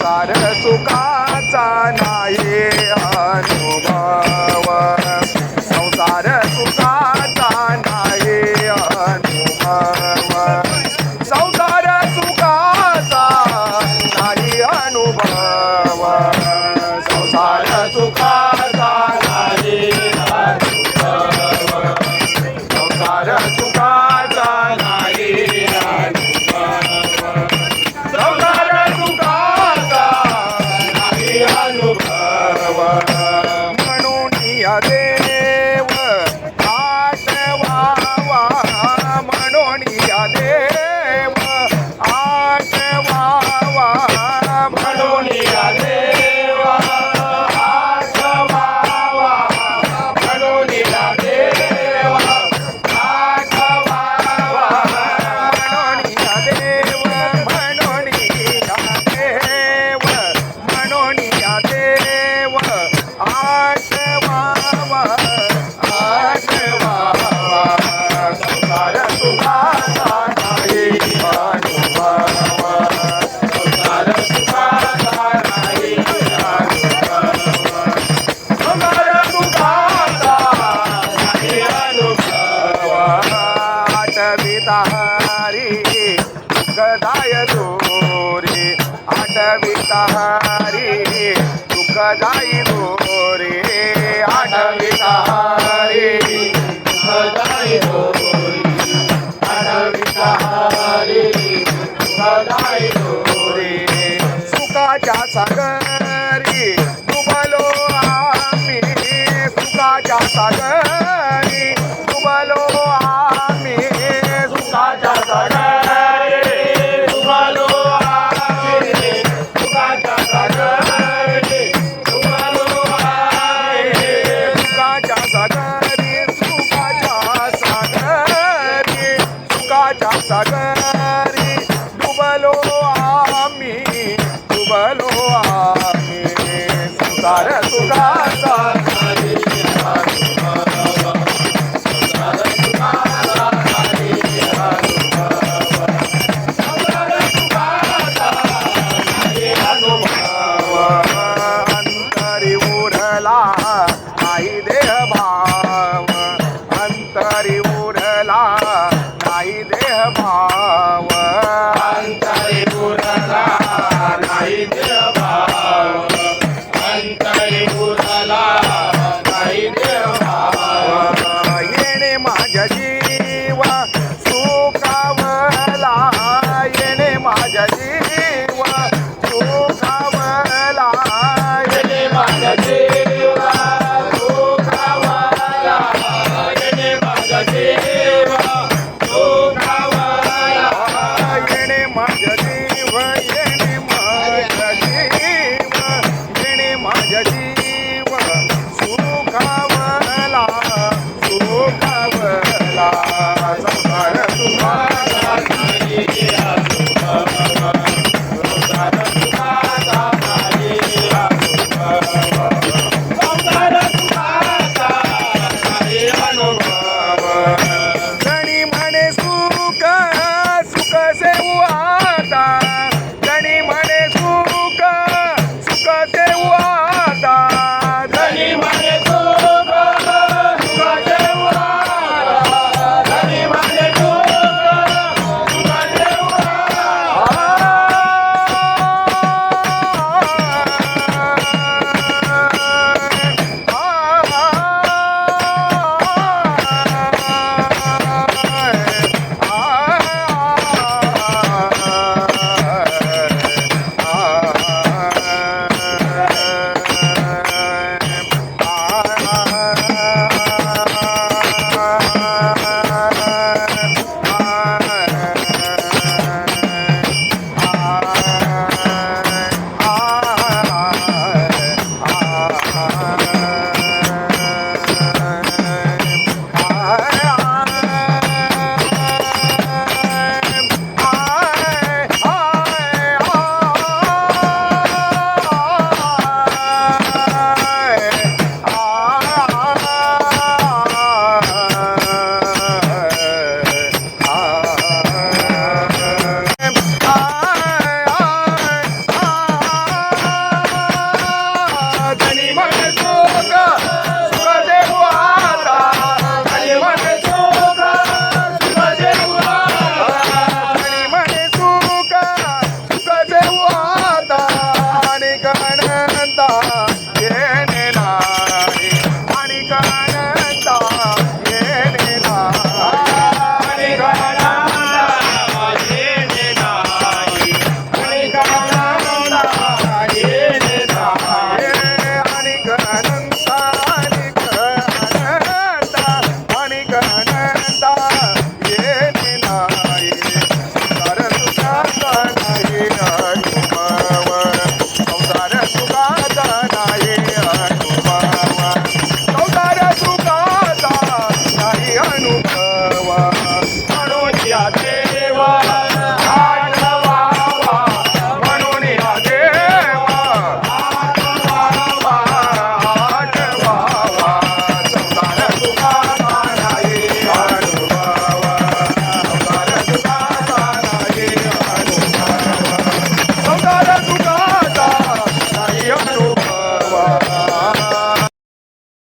संसार सुखाचा नाही अनुभव संसार सुखाचा नाही अनुभव संसार सुखाचा नाही अनुभव संसार सुखाचा नाही अनुभव संसार सुखाचा नाही अनुभव संसार सुखाचा नाही अनुभव म्हणून या देव आठवावा म्हणून या देव आठवावा म्हणून या देव आठवावा म्हणून या देव आठवावा म्हणून या देव म्हणून या देव आठवावा आठवावा संसार सुखाचा नाही अनुभव संसार सुखाचा नाही अनुभव संसार सुखाचा नाही अनुभव आठविता हरी दुःखदाय दोरे आठविता हरी दुःखदायी दोरे आठविता हरी दुःखदायी दोरे आठविता हरी दुःखदायी दोरे सुखाच्या सागरी डुबलो आम्ही सुखाच्या सागरी डुबलो आम्ही सुखाच्या सागरी डुबलो आम्ही सुखाच्या सागरी डुबलो आम्ही सुखाच्या सागरी सुखाच्या सागरी सुखाच्या सागरी डुबलो आम्ही संसार सुखा